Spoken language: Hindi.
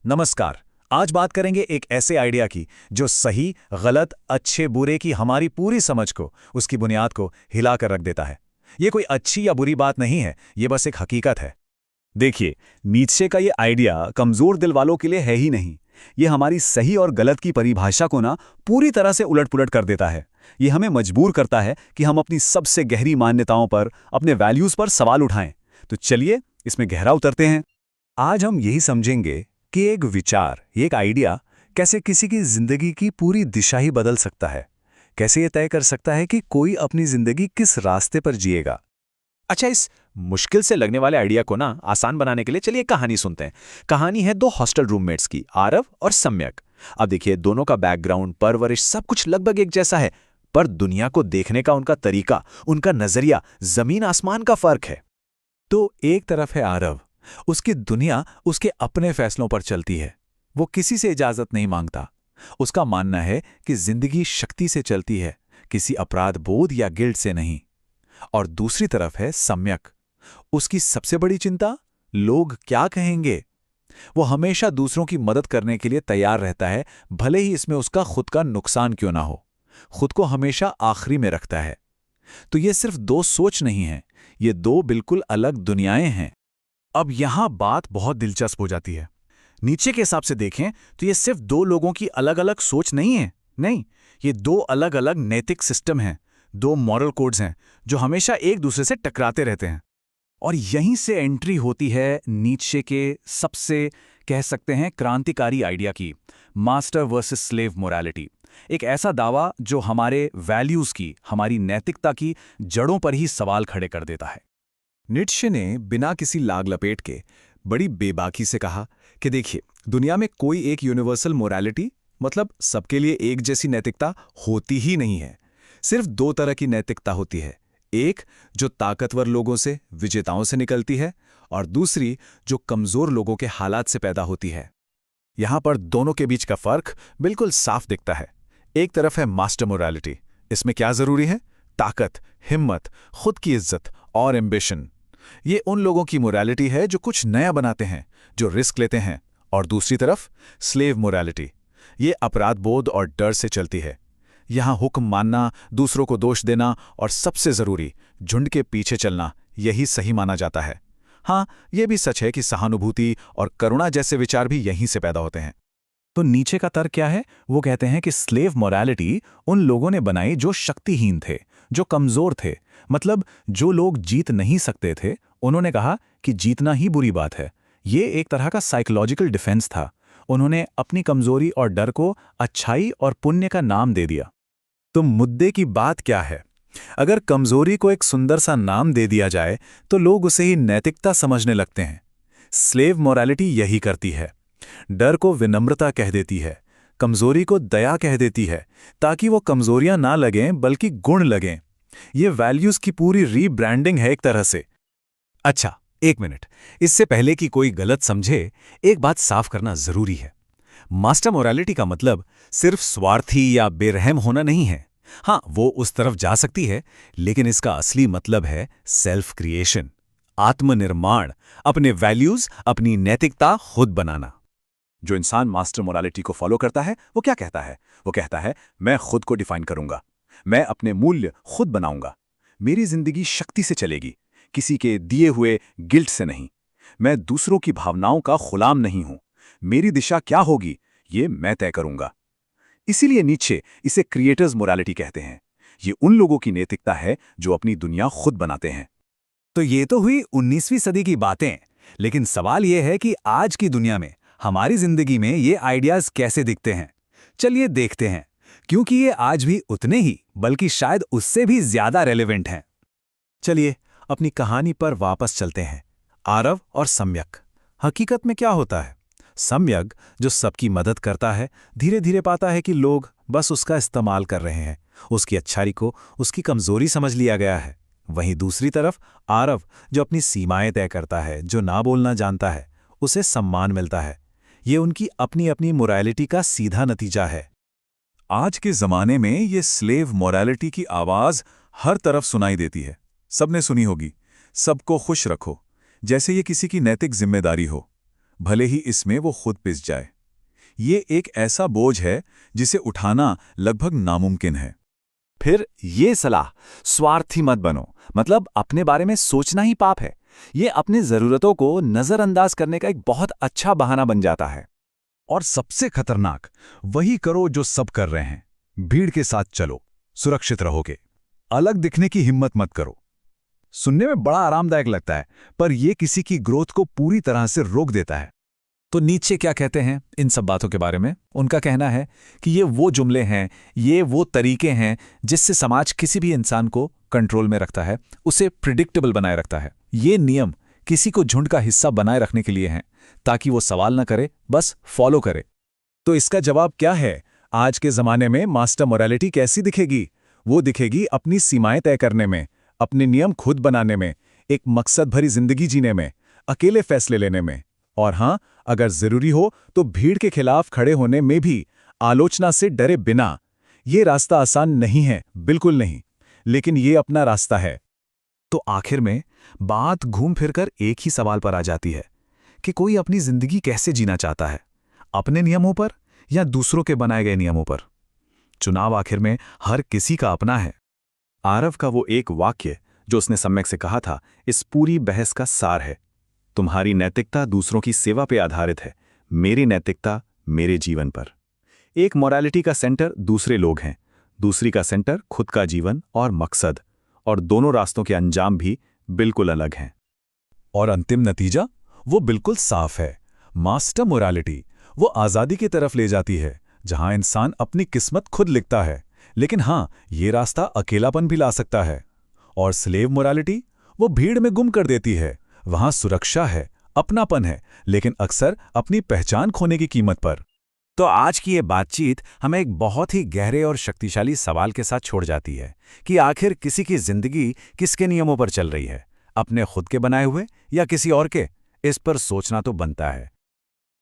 नमस्कार। आज बात करेंगे एक ऐसे आइडिया की जो सही, गलत, अच्छे, बुरे की हमारी पूरी समझ को, उसकी बुनियाद को हिलाकर रख देता है। ये कोई अच्छी या बुरी बात नहीं है, ये बस एक हकीकत है। देखिए, नीत्शे का ये आइडिया कमजोर दिल वालों के लिए है ही नहीं। ये हमारी सही और गलत की परिभाषा को ना पूरी तरह से उलट-पुलट कर देता है। ये हमें मजबूर करता है कि हम अपनी सबसे गहरी मान्यताओं पर, अपने वैल्यूज पर सवाल उठाएं। तो चलिए इसमें गहरा उतरते हैं। आज हम यही समझेंगे कि एक विचार, एक आइडिया कैसे किसी की जिंदगी की पूरी दिशा ही बदल सकता है। कैसे ये तय कर सकता है कि कोई अपनी जिंदगी किस रास्ते पर जिएगा। अच्छा, इस मुश्किल से लगने वाले आइडिया को ना आसान बनाने के लिए चलिए एक कहानी सुनते हैं। कहानी है दो हॉस्टल रूममेट्स की, आरव और सम्यक। अब देखिए, दोनों का बैकग्राउंड, परवरिश, सब कुछ लगभग एक जैसा है, पर दुनिया को देखने का उनका तरीका, उनका नजरिया जमीन आसमान का फर्क है। तो एक तरफ है आरव, उसकी दुनिया उसके अपने फैसलों पर चलती है। वो किसी से इजाजत नहीं मांगता। उसका मानना है कि जिंदगी शक्ति से चलती है, किसी अपराध बोध या गिल्ट से नहीं। और दूसरी तरफ है सम्यक। उसकी सबसे बड़ी चिंता, लोग क्या कहेंगे। वो हमेशा दूसरों की मदद करने के लिए तैयार रहता है, भले ही इसमें उसका खुद का नुकसान क्यों ना हो। खुद को हमेशा आखिरी में रखता है। तो ये सिर्फ दो सोच नहीं है, ये दो बिल्कुल अलग दुनियाएं हैं। अब यहां बात बहुत दिलचस्प हो जाती है। नीचे के हिसाब से देखें तो ये सिर्फ दो लोगों की अलग अलग सोच नहीं है। नहीं, ये दो अलग अलग नैतिक सिस्टम हैं, दो मॉरल कोड्स हैं जो हमेशा एक दूसरे से टकराते रहते हैं। और यहीं से एंट्री होती है नीत्शे के सबसे, कह सकते हैं, क्रांतिकारी आइडिया की, मास्टर वर्सेस स्लेव मोरालिटी। एक ऐसा दावा जो हमारे वैल्यूज की, हमारी नैतिकता की जड़ों पर ही सवाल खड़े कर देता है। नीत्शे ने बिना किसी लाग लपेट के बड़ी बेबाकी से कहा कि देखिए, दुनिया में कोई एक यूनिवर्सल मोरालिटी, मतलब सबके लिए एक जैसी नैतिकता होती ही नहीं है। सिर्फ दो तरह की नैतिकता होती है, एक जो ताकतवर लोगों से, विजेताओं से निकलती है, और दूसरी जो कमजोर लोगों के हालात से पैदा होती है। यहां पर दोनों के बीच का फर्क बिल्कुल साफ दिखता है। एक तरफ है मास्टर मोरालिटी। इसमें क्या जरूरी है? ताकत, हिम्मत, खुद की इज्जत और एम्बिशन। ये उन लोगों की मोरालिटी है जो कुछ नया बनाते हैं, जो रिस्क लेते हैं। और दूसरी तरफ स्लेव मोरालिटी। ये अपराध बोध और डर से चलती है। यहां हुक्म मानना, दूसरों को दोष देना और सबसे जरूरी, झुंड के पीछे चलना, यही सही माना जाता है। हाँ, यह भी सच है कि सहानुभूति और करुणा जैसे विचार भी यहीं से पैदा होते हैं। तो नीचे का तर्क क्या है? वो कहते हैं कि स्लेव मोरालिटी उन लोगों ने बनाई जो शक्तिहीन थे, जो कमजोर थे, मतलब जो लोग जीत नहीं सकते थे। उन्होंने कहा कि जीतना ही बुरी बात है। ये एक तरह का साइकोलॉजिकल डिफेंस था। उन्होंने अपनी कमजोरी और डर को अच्छाई और पुण्य का नाम दे दिया। तो मुद्दे की बात क्या है? अगर कमजोरी को एक सुंदर सा नाम दे दिया जाए तो लोग उसे ही नैतिकता समझने लगते हैं। स्लेव मोरालिटी यही करती है। डर को विनम्रता कह देती है, कमजोरी को दया कह देती है, ताकि वो कमजोरियां ना लगें बल्कि गुण लगें। ये वैल्यूज की पूरी रीब्रांडिंग है एक तरह से। अच्छा, एक मिनट, इससे पहले कि कोई गलत समझे, एक बात साफ करना जरूरी है। मास्टर मोरालिटी का मतलब सिर्फ स्वार्थी या बेरहम होना नहीं है। हाँ, वो उस तरफ जा सकती है, लेकिन इसका असली मतलब है सेल्फ क्रिएशन, आत्मनिर्माण, अपने वैल्यूज, अपनी नैतिकता खुद बनाना। जो इंसान मास्टर मोरालिटी को फॉलो करता है, वो क्या कहता है? वो कहता है, मैं खुद को डिफाइन करूंगा, मैं अपने मूल्य खुद बनाऊंगा, मेरी जिंदगी शक्ति से चलेगी, किसी के दिए हुए गिल्ट से नहीं। मैं दूसरों की भावनाओं का गुलाम नहीं हूं। मेरी दिशा क्या होगी, ये मैं तय करूंगा। इसीलिए नीत्शे इसे क्रिएटर्स मोरालिटी कहते हैं। ये उन लोगों की नैतिकता है जो अपनी दुनिया खुद बनाते हैं। तो ये तो हुई 19वीं सदी की बातें, लेकिन सवाल ये है कि आज की दुनिया में, हमारी जिंदगी में ये आइडियाज कैसे दिखते हैं। चलिए देखते हैं, क्योंकि ये आज भी उतने ही, बल्कि शायद उससे भी ज्यादा रेलेवेंट हैं। चलिए अपनी कहानी पर वापस चलते हैं। आरव और सम्यक। हकीकत में क्या होता है? सम्यक, जो सबकी मदद करता है, धीरे धीरे पाता है कि लोग बस उसका इस्तेमाल कर रहे हैं। उसकी अच्छाई को उसकी कमजोरी समझ लिया गया है। वहीं दूसरी तरफ आरव, जो अपनी सीमाएं तय करता है, जो ना बोलना जानता है, उसे सम्मान मिलता है। ये उनकी अपनी अपनी मोरालिटी का सीधा नतीजा है। आज के जमाने में ये स्लेव मोरालिटी की आवाज हर तरफ सुनाई देती है। सबने सुनी होगी, सबको खुश रखो, जैसे ये किसी की नैतिक जिम्मेदारी हो। भले ही इसमें वो खुद पिस जाए। ये एक ऐसा बोझ है जिसे उठाना लगभग नामुमकिन है। फिर ये सलाह, स्वार्थी मत बनो, मतलब अपने बारे में सोचना ही पाप है, ये अपनी जरूरतों को नजरअंदाज करने का एक बहुत अच्छा बहाना बन जाता है। और सबसे खतरनाक, वही करो जो सब कर रहे हैं। भीड़ के साथ चलो, सुरक्षित रहोगे। अलग दिखने की हिम्मत मत करो। सुनने में बड़ा आरामदायक लगता है, पर यह किसी की ग्रोथ को पूरी तरह से रोक देता है। तो नीचे क्या कहते हैं इन सब बातों के बारे में? उनका कहना है कि ये वो जुमले हैं, ये वो तरीके हैं जिससे समाज किसी भी इंसान को कंट्रोल में रखता है, उसे प्रिडिक्टेबल बनाए रखता है। ये नियम किसी को झुंड का हिस्सा बनाए रखने के लिए हैं, ताकि वो सवाल न करे, बस फॉलो करे। तो इसका जवाब क्या है? आज के ज़माने में मास्टर मोरालिटी कैसी दिखेगी? वो दिखेगी अपनी सीमाएं तय करने में, अपने नियम खुद बनाने में, एक मकसद भरी जिंदगी जीने में, अकेले फैसले लेने में, और हाँ, अगर जरूरी हो तो भीड़ के खिलाफ खड़े होने में भी, आलोचना से डरे बिना। ये रास्ता आसान नहीं है, बिल्कुल नहीं, लेकिन ये अपना रास्ता है। तो आखिर में बात घूम फिरकर एक ही सवाल पर आ जाती है कि कोई अपनी जिंदगी कैसे जीना चाहता है, अपने नियमों पर या दूसरों के बनाए गए नियमों पर? चुनाव आखिर में हर किसी का अपना है। आरव का वो एक वाक्य जो उसने सम्यक से कहा था, इस पूरी बहस का सार है। तुम्हारी नैतिकता दूसरों की सेवा पे आधारित है, मेरी नैतिकता मेरे जीवन पर। एक मोरालिटी का सेंटर दूसरे लोग हैं, दूसरी का सेंटर खुद का जीवन और मकसद, और दोनों रास्तों के अंजाम भी बिल्कुल अलग हैं। और अंतिम नतीजा वो बिल्कुल साफ है। मास्टर मोरालिटी वो आज़ादी की तरफ ले जाती है, जहां इंसान अपनी किस्मत खुद लिखता है, लेकिन हाँ, ये रास्ता अकेलापन भी ला सकता है। और स्लेव मोरालिटी वो भीड़ में गुम कर देती है, वहां सुरक्षा है, अपनापन है, लेकिन अक्सर अपनी पहचान खोने की कीमत पर। तो आज की ये बातचीत हमें एक बहुत ही गहरे और शक्तिशाली सवाल के साथ छोड़ जाती है कि आखिर किसी की जिंदगी किसके नियमों पर चल रही है, अपने खुद के बनाए हुए या किसी और के? इस पर सोचना तो बनता है।